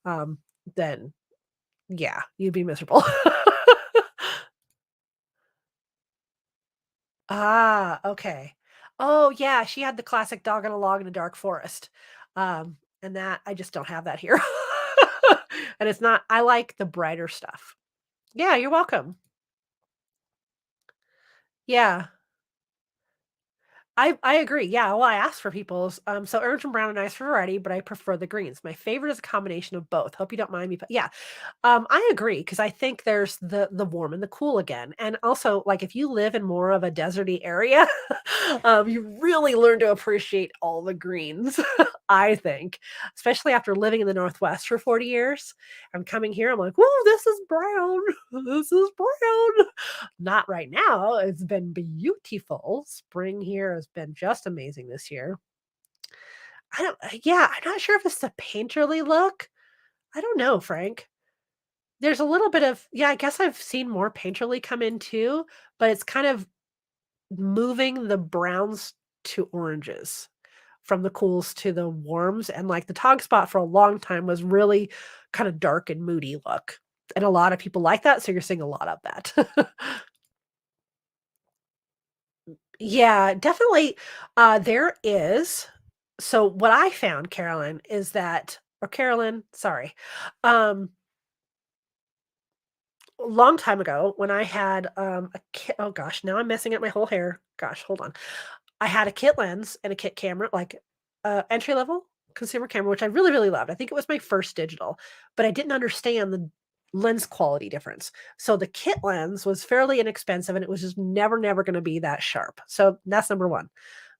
um, then yeah, you'd be miserable. Okay. Oh, yeah, she had the classic dog on a log in a dark forest. And that I just don't have that here. And it's not I like the brighter stuff. Yeah, you're welcome. Yeah. I agree. Yeah, well, I asked for people's. So orange and brown are nice for variety, but I prefer the greens. My favorite is a combination of both. Hope you don't mind me, but yeah, I agree because I think there's the warm and the cool again, and also like if you live in more of a deserty area, you really learn to appreciate all the greens. I think, especially after living in the Northwest for 40 years, I'm coming here. I'm like, whoa, this is brown. This is brown. Not right now. It's been beautiful. Spring here has been just amazing this year. I don't yeah, I'm not sure if it's the painterly look. I don't know, Frank. There's a little bit of yeah, I guess I've seen more painterly come in too, but it's kind of moving the browns to oranges from the cools to the warms, and, like, the Tog Spot for a long time was really kinda dark and moody look, and a lot of people like that, so you're seeing a lot of that. Yeah, definitely, there is so what I found, Carolyn, is that or Carolyn, sorry, um, a long time ago when I had, a kit oh gosh, now I'm messing up my whole hair. Gosh, hold on. I had a kit lens and a kit camera, like, entry level consumer camera, which I really, really loved. I think it was my first digital, but I didn't understand the lens quality difference. So the kit lens was fairly inexpensive and it was just never, never gonna be that sharp. So that's number 1.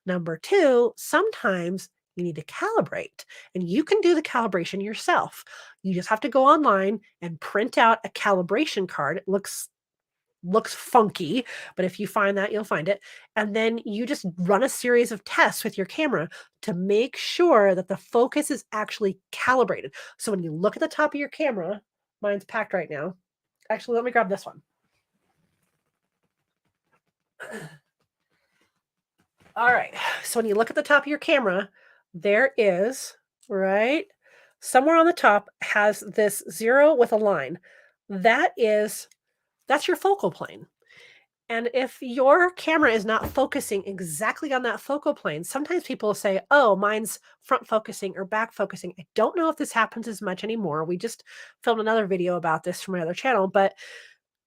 Number 2, sometimes you need to calibrate, and you can do the calibration yourself. You just have to go online and print out a calibration card. It looks funky, but if you find that, you'll find it. And then you just run a series of tests with your camera to make sure that the focus is actually calibrated. So when you look at the top of your camera, mine's packed right now. Actually, let me grab this one. All right. So when you look at the top of your camera, there is, right? Somewhere on the top has this 0 with a line. That is that's your focal plane. And if your camera is not focusing exactly on that focal plane, sometimes people say, "Oh, mine's front focusing or back focusing." I don't know if this happens as much anymore. We just filmed another video about this from my other channel, but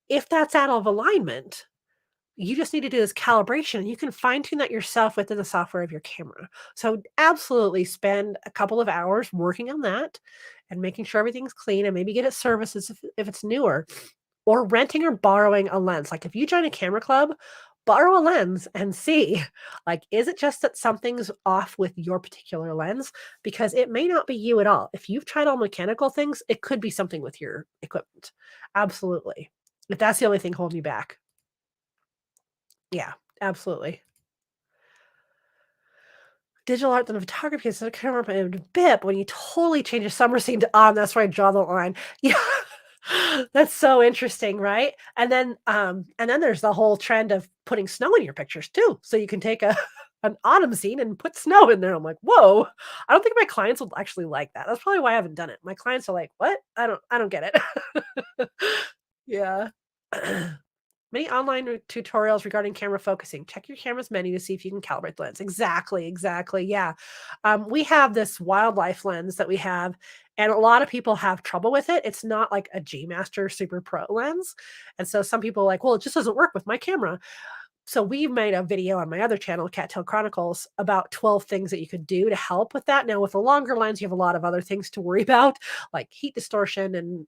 if that's out of alignment, you just need to do this calibration. You can fine tune that yourself within the software of your camera. So absolutely spend a couple of hours working on that and making sure everything's clean and maybe get it services if it's newer or renting or borrowing a lens. Like if you join a camera club, borrow a lens and see like is it just that something's off with your particular lens because it may not be you at all. If you've tried all mechanical things, it could be something with your equipment. Absolutely. If that's the only thing holding you back. Yeah, absolutely. Digital art than photography is a camera in a bit, but when you totally change a summer scene to on, that's where I draw the line. Yeah. That's so interesting, right? And then there's the whole trend of putting snow in your pictures too. So you can take a an autumn scene and put snow in there. I'm like, whoa. I don't think my clients will actually like that. That's probably why I haven't done it. My clients are like, what? I don't get it. Yeah. Many online tutorials regarding camera focusing. Check your camera's menu to see if you can calibrate the lens. Exactly, exactly. Yeah. We have this wildlife lens that we have, and a lot of people have trouble with it. It's not like a G Master Super Pro lens. And so some people are like, well, it just doesn't work with my camera. So we made a video on my other channel, Cattail Chronicles, about 12 things that you could do to help with that. Now, with a longer lens, you have a lot of other things to worry about, like heat distortion and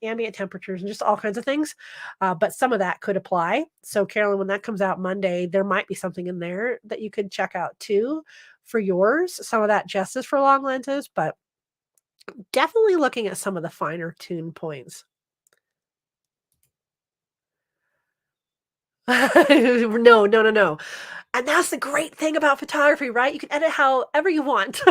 ambient temperatures and just all kinds of things. But some of that could apply. So, Carolyn, when that comes out Monday, there might be something in there that you could check out too for yours. Some of that just is for long lenses, but definitely looking at some of the finer tune points. No, no, no, no. And that's the great thing about photography, right? You can edit however you want.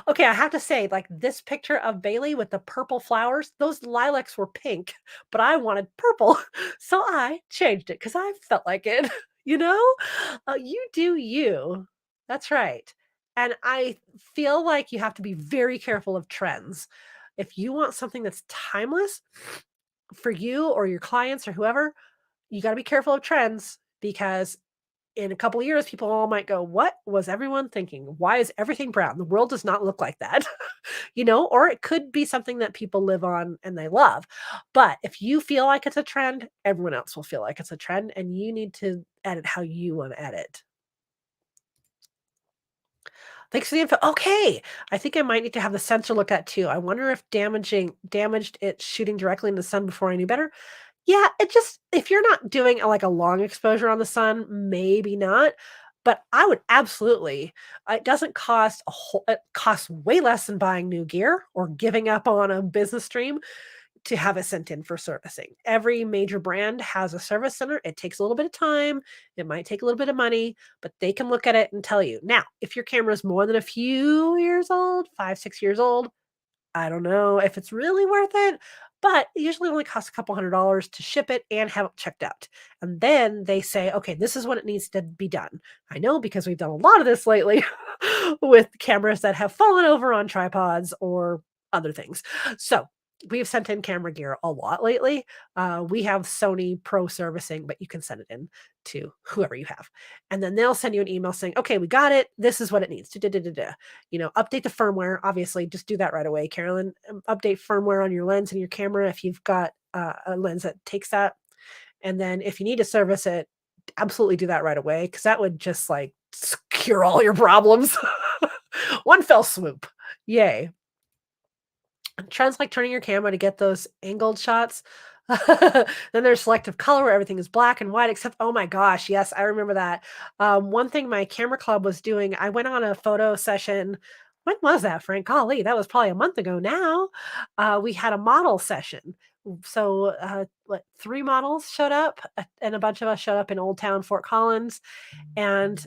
Okay, I have to say, like this picture of Bailey with the purple flowers, those lilacs were pink, but I wanted purple. So I changed it because I felt like it, you know? You do you. That's right. And I feel like you have to be very careful of trends. If you want something that's timeless for you or your clients or whoever, you got to be careful of trends because in a couple of years, people all might go, "What was everyone thinking? Why is everything brown? The world does not look like that." You know, or it could be something that people live on and they love. But if you feel like it's a trend, everyone else will feel like it's a trend, and you need to edit how you want to edit. Thanks for the info. Okay, I think I might need to have the sensor looked at too. I wonder if damaged it shooting directly in the sun before I knew better. Yeah, it just if you're not doing like a long exposure on the sun, maybe not. But I would absolutely. It doesn't cost a whole. It costs way less than buying new gear or giving up on a business stream. to have it sent in for servicing. Every major brand has a service center. It takes a little bit of time. It might take a little bit of money, but they can look at it and tell you. Now, if your camera is more than a few years old, 5, 6 years old, I don't know if it's really worth it, but it usually only costs a couple $100 to ship it and have it checked out. And then they say, okay, this is what it needs to be done. I know because we've done a lot of this lately with cameras that have fallen over on tripods or other things. So we've sent in camera gear a lot lately. We have Sony Pro servicing, but you can send it in to whoever you have. And then they'll send you an email saying, okay, we got it. This is what it needs. Da-da-da-da-da. Update the firmware. Obviously, just do that right away, Carolyn. Update firmware on your lens and your camera if you've got a lens that takes that. And then if you need to service it, absolutely do that right away because that would just like cure all your problems. One fell swoop. Yay. Trends like turning your camera to get those angled shots. Then there's selective color where everything is black and white, except, oh my gosh, yes, I remember that. One thing my camera club was doing, I went on a photo session. When was that, Frank? Golly, that was probably a month ago now. We had a model session. So, what, 3 models showed up, and a bunch of us showed up in Old Town Fort Collins. And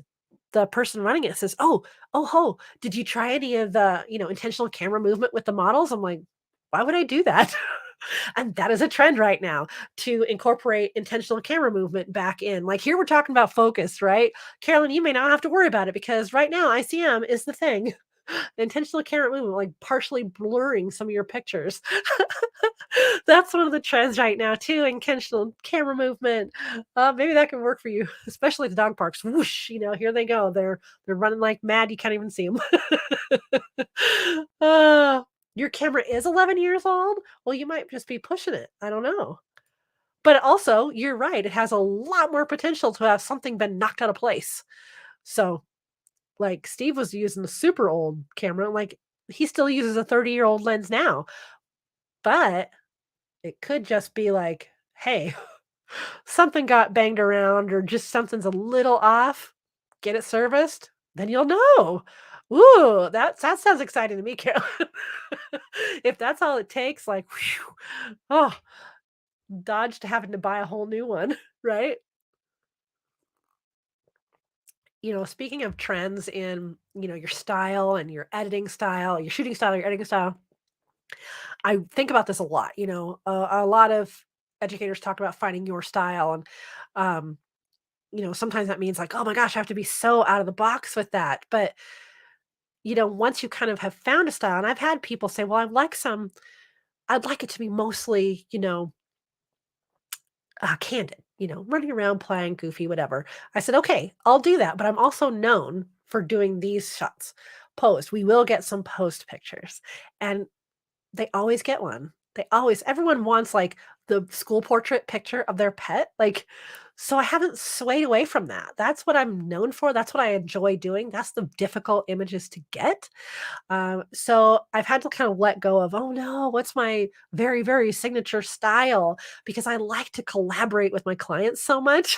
the person running it says, "Oh, ho, did you try any of the, intentional camera movement with the models?" I'm like, "Why would I do that?" And that is a trend right now to incorporate intentional camera movement back in. Like here we're talking about focus, right? Carolyn, you may not have to worry about it because right now ICM is the thing. Intentional camera movement, like partially blurring some of your pictures. That's one of the trends right now too. Intentional camera movement. Maybe that can work for you, especially the dog parks. Whoosh, here they go. They're running like mad. You can't even see them. uh, your camera is 11 years old. Well, you might just be pushing it. I don't know. But also, you're right. It has a lot more potential to have something been knocked out of place. So, like Steve was using a super old camera, like he still uses a 30-year-old lens now. But it could just be like, hey, something got banged around or just something's a little off. Get it serviced, then you'll know. Ooh, that sounds exciting to me, Carolyn. If that's all it takes, like, whew, oh, dodged having to buy a whole new one, right? Speaking of trends in, your style and your editing style, your shooting style, your editing style, I think about this a lot. A lot of educators talk about finding your style, and sometimes that means like, oh my gosh, I have to be so out of the box with that. But once you kind of have found a style, and I've had people say, well, I'd like it to be mostly, candid, running around, playing, goofy, whatever. I said, okay, I'll do that, but I'm also known for doing these shots. Post. We will get some post pictures, and they always get one. Everyone wants, like, the school portrait picture of their pet, like, so I haven't swayed away from that. That's what I'm known for, that's what I enjoy doing, that's the difficult images to get. So I've had to kind of let go of, oh no, what's my very, very signature style? Because I like to collaborate with my clients so much.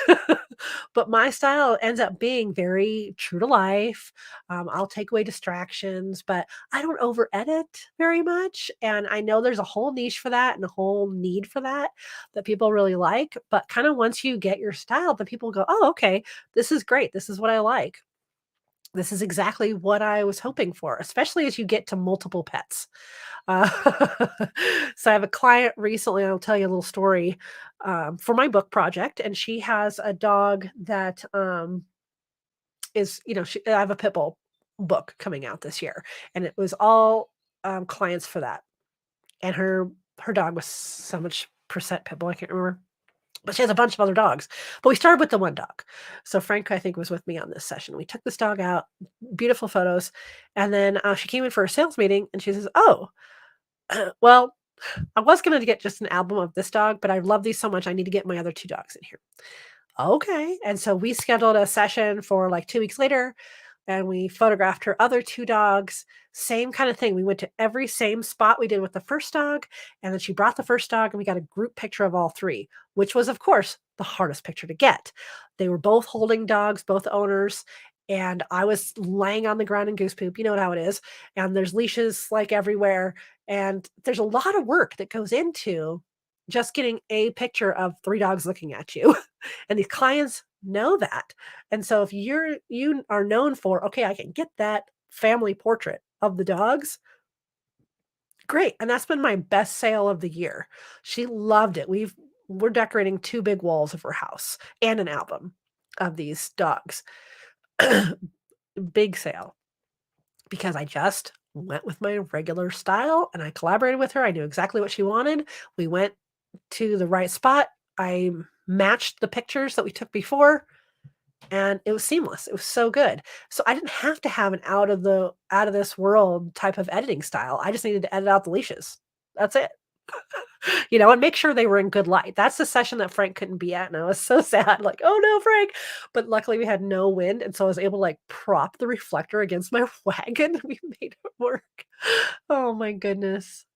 But my style ends up being very true to life. I'll take away distractions, but I don't over edit very much. And I know there's a whole niche for that and a whole need for that people really like. But kind of once you get your style, the people go, oh, okay, this is great. This is what I like. This is exactly what I was hoping for, especially as you get to multiple pets. Uh, so I have a client recently, I'll tell you a little story, for my book project, and she has a dog that, I have a pit bull book coming out this year, and it was all, clients for that, and her dog was so much percent pit bull, I can't remember. But she has a bunch of other dogs. But we started with the one dog. So Frank, I think, was with me on this session. We took this dog out, beautiful photos. And then she came in for a sales meeting and she says, oh, well, I was going to get just an album of this dog, but I love these so much. I need to get my other 2 dogs in here. Okay. And so we scheduled a session for like 2 weeks later and we photographed her other 2 dogs. Same kind of thing. We went to every same spot we did with the first dog. And then she brought the first dog and we got a group picture of all 3, which was, of course, the hardest picture to get. They were both holding dogs, both owners. and I was laying on the ground in goose poop, you know how it is, and there's leashes, like, everywhere, and there's a lot of work that goes into just getting a picture of 3 dogs looking at you, and these clients know that, and so if you are known for, "Okay, I can get that family portrait of the dogs," great, and that's been my best sale of the year. She loved it. We're decorating 2 big walls of her house and an album of these dogs. Big sale because I just went with my regular style and I collaborated with her. I knew exactly what she wanted. We went to the right spot. I matched the pictures that we took before and it was seamless. It was so good. So I didn't have to have an out of this world type of editing style. I just needed to edit out the leashes. That's it. And make sure they were in good light. That's the session that Frank couldn't be at, and I was so sad, like, "Oh, no, Frank." But luckily, we had no wind, and so I was able to, like, prop the reflector against my wagon, we made it work. Oh my goodness.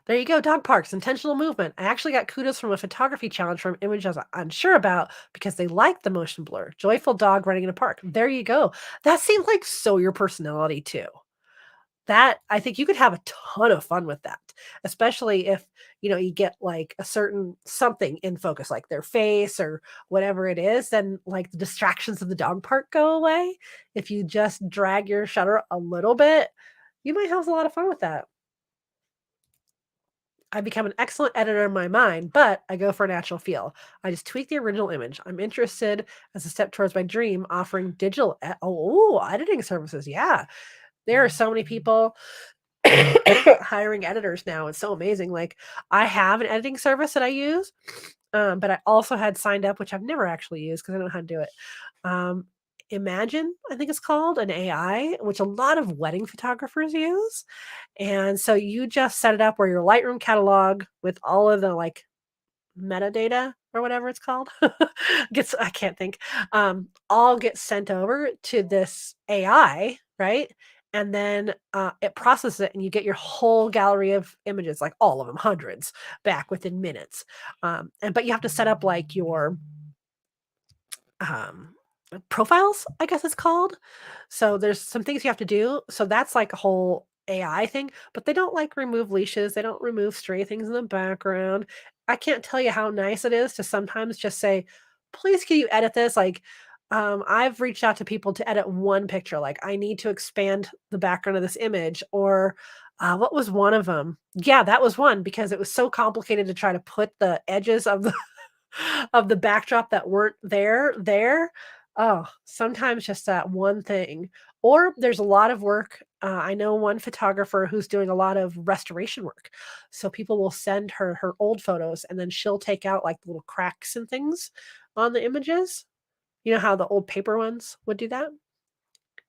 There you go, dog parks, intentional movement. I actually got kudos from a photography challenge from image I was unsure about because they liked the motion blur. Joyful dog running in a park. There you go. That seems like so your personality too. That I think you could have a ton of fun with that, especially if, you get, like, a certain something in focus, like their face or whatever it is, then, like, the distractions of the dog park go away. If you just drag your shutter a little bit, you might have a lot of fun with that. I become an excellent editor in my mind, but I go for a natural feel. I just tweak the original image. I'm interested as a step towards my dream, offering digital editing services. Yeah, there are so many people hiring editors now. It's so amazing. Like, I have an editing service that I use, but I also had signed up, which I've never actually used because I don't know how to do it. Um, Imagine, I think it's called an AI, which a lot of wedding photographers use. And so you just set it up where your Lightroom catalog with all of the, like, metadata or whatever it's called gets I can't think, all gets sent over to this AI, right? And then, it processes it and you get your whole gallery of images, like all of them, hundreds, back within minutes. But you have to set up, like, your um, profiles, I guess it's called. So there's some things you have to do. So that's like a whole AI thing, but they don't, like, remove leashes. They don't remove stray things in the background. I can't tell you how nice it is to sometimes just say, "Please, can you edit this?" Like, I've reached out to people to edit one picture. Like, I need to expand the background of this image, or what was one of them? Yeah, that was one because it was so complicated to try to put the edges of the of the backdrop that weren't there. Oh, sometimes just that one thing. Or there's a lot of work. I know one photographer who's doing a lot of restoration work. So people will send her old photos and then she'll take out, like, little cracks and things on the images. You know how the old paper ones would do that?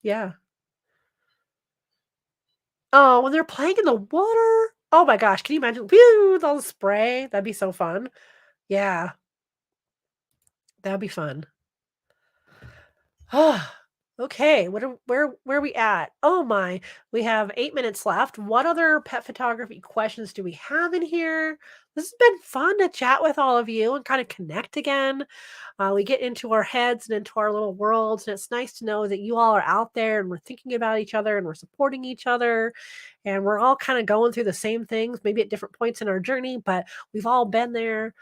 Yeah. Oh, when they're playing in the water. Oh my gosh, can you imagine? Woo, with all the spray. That'd be so fun. Yeah, that'd be fun. Ah, okay, where are we at? Oh my, we have 8 minutes left. What other pet photography questions do we have in here? This has been fun to chat with all of you and kind of connect again. We get into our heads and into our little worlds, and it's nice to know that you all are out there and we're thinking about each other and we're supporting each other and we're all kind of going through the same things, maybe at different points in our journey, but we've all been there.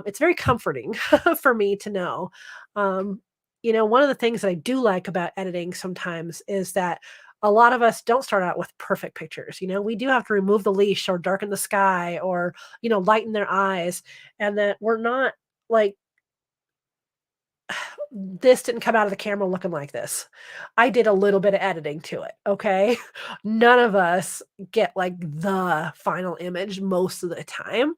It's very comforting for me to know. Um, one of the things that I do like about editing sometimes is that a lot of us don't start out with perfect pictures. We do have to remove the leash or darken the sky or, lighten their eyes, and that we're not like, this didn't come out of the camera looking like this. I did a little bit of editing to it, okay? None of us get, like, the final image most of the time,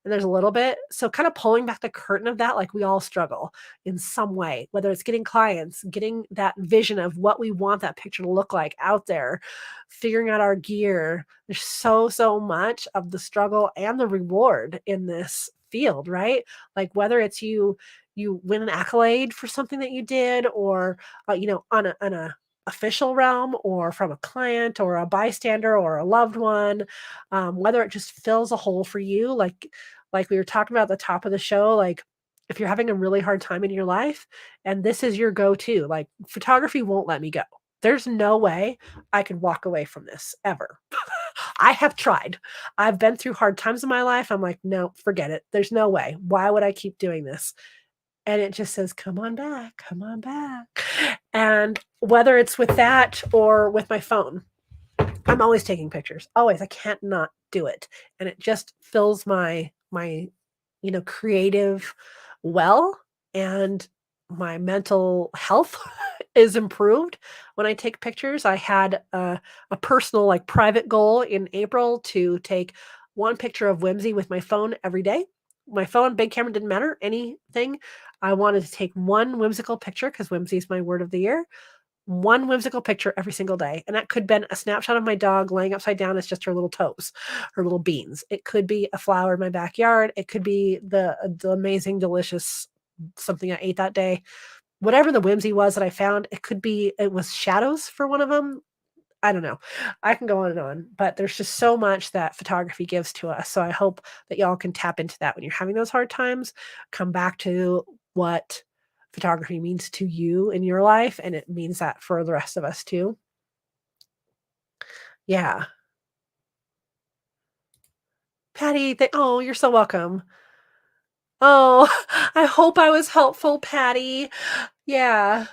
and there's a little bit. So kinda pulling back the curtain of that, like, we all struggle in some way, whether it's getting clients, getting that vision of what we want that picture to look like out there, figuring out our gear. There's so much of the struggle and the reward in this field, right? Like, whether it's you win an accolade for something that you did or, on a official realm or from a client or a bystander or a loved one, whether it just fills a hole for you, like we were talking about at the top of the show, like, if you're having a really hard time in your life and this is your go-to, like photography won't let me go. There's no way I could walk away from this ever. I have tried. I've been through hard times in my life. I'm like, no, forget it. There's no way. Why would I keep doing this? And it just says, come on back, come on back. And whether it's with that or with my phone, I'm always taking pictures. Always. I can't not do it. And it just fills my creative well, and my mental health is improved when I take pictures. I had a personal like private goal in April to take one picture of Whimsy with my phone every day. My phone, big camera, didn't matter, anything. I wanted to take one whimsical picture because Whimsy is my word of the year, one whimsical picture every single day. And that could have been a snapshot of my dog laying upside down as just her little toes, her little beans. It could be a flower in my backyard. It could be the amazing, delicious something I ate that day. Whatever the whimsy was that I found, it was shadows for one of them. I don't know. I can go on, but there's just so much that photography gives to us. So I hope that y'all can tap into that when you're having those hard times. Come back to what photography means to you in your life, and it means that for the rest of us too. Yeah. Patty, oh, you're so welcome. Oh, I hope I was helpful, Patty. Yeah.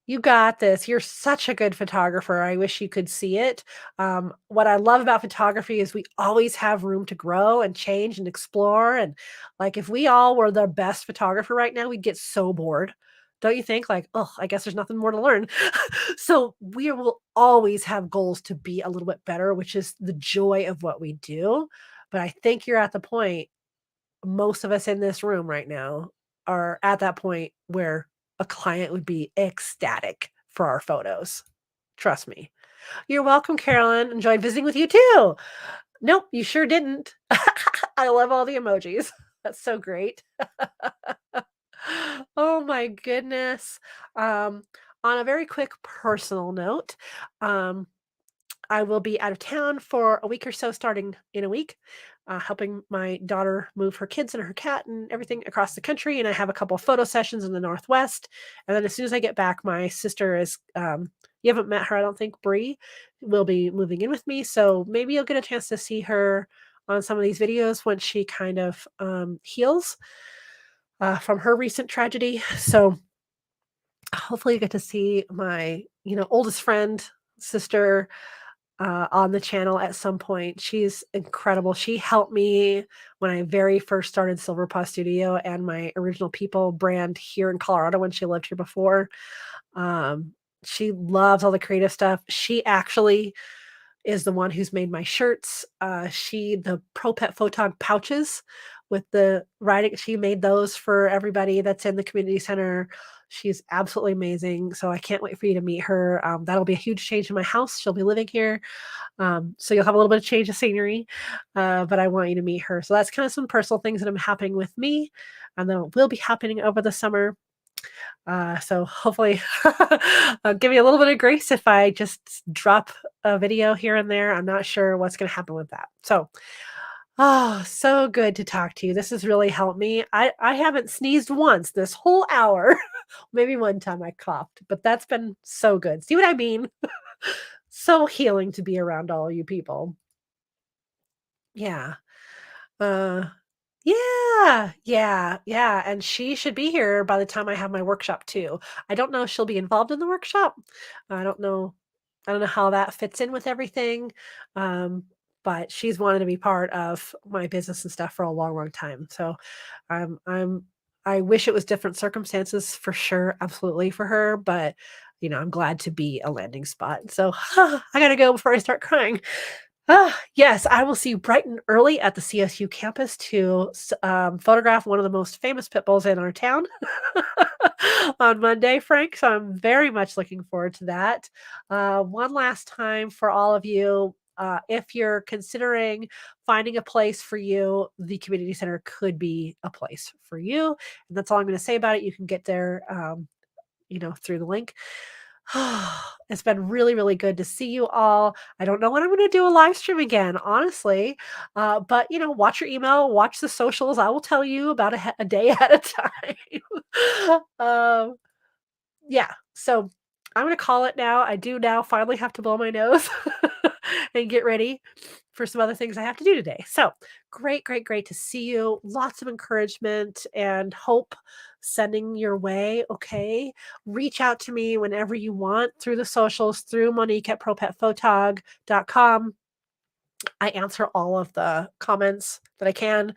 You got this. You're such a good photographer. I wish you could see it. What I love about photography is we always have room to grow and change and explore. And like, if we all were the best photographer right now, we'd get so bored. Don't you think? Like, oh, I guess there's nothing more to learn. So we will always have goals to be a little bit better, which is the joy of what we do. But I think you're at the point, most of us in this room right now are at that point where a client would be ecstatic for our photos. Trust me. You're welcome, Carolyn. Enjoyed visiting with you too. Nope, you sure didn't. I love all the emojis. That's so great. Oh my goodness. Um, on a very quick personal note, um, I will be out of town for a week or so starting in a week, helping my daughter move her kids and her cat and everything across the country. And I have a couple of photo sessions in the Northwest. And then as soon as I get back, my sister is, you haven't met her, I don't think, Bree, will be moving in with me. So maybe you'll get a chance to see her on some of these videos once she kind of heals from her recent tragedy. So hopefully you get to see my, oldest friend, sister, on the channel at some point. She's incredible. She helped me when I very first started Silver Paw Studio and my Original People brand here in Colorado when she lived here before. Um, she loves all the creative stuff. She actually is the one who's made my shirts. The Pro Pet Photog pouches with the writing, she made those for everybody that's in the community center. She's absolutely amazing. So I can't wait for you to meet her. That'll be a huge change in my house. She'll be living here. So you'll have a little bit of change of scenery, but I want you to meet her. So that's kind of some personal things that are happening with me, and that will be happening over the summer. So hopefully I'll give you a little bit of grace if I just drop a video here and there. I'm not sure what's going to happen with that. So, oh, so good to talk to you. This has really helped me. I haven't sneezed once this whole hour. Maybe one time I coughed, but that's been so good. See what I mean? So healing to be around all you people. Yeah. Uh, yeah, yeah, yeah, and she should be here by the time I have my workshop too. I don't know if she'll be involved in the workshop. I don't know. I don't know how that fits in with everything. Um, but she's wanted to be part of my business and stuff for a long, long time. So I'm I wish it was different circumstances for sure, absolutely for her, but I'm glad to be a landing spot. So I gotta go before I start crying. Yes, I will see you bright and early at the CSU campus to photograph one of the most famous pit bulls in our town on Monday, Frank. So I'm very much looking forward to that. One last time for all of you, if you're considering finding a place for you, the community center could be a place for you. And that's all I'm going to say about it. You can get there, through the link. It's been really, really good to see you all. I don't know when I'm going to do a live stream again, honestly. But watch your email, watch the socials. I will tell you about a day at a time. Yeah. So I'm going to call it now. I do now finally have to blow my nose and get ready for some other things I have to do today. So great, great, great to see you. Lots of encouragement and hope sending your way. Okay. Reach out to me whenever you want through the socials, through Monique at propetphotog.com. I answer all of the comments that I can,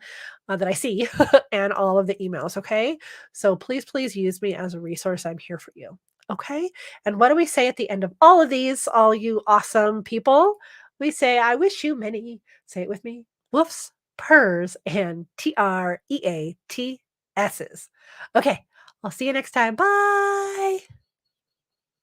that I see, and all of the emails. Okay. So please, please use me as a resource. I'm here for you. Okay. And what do we say at the end of all of these, all you awesome people? We say, I wish you many, say it with me, woofs, purrs, and TREATSs. Okay. I'll see you next time. Bye.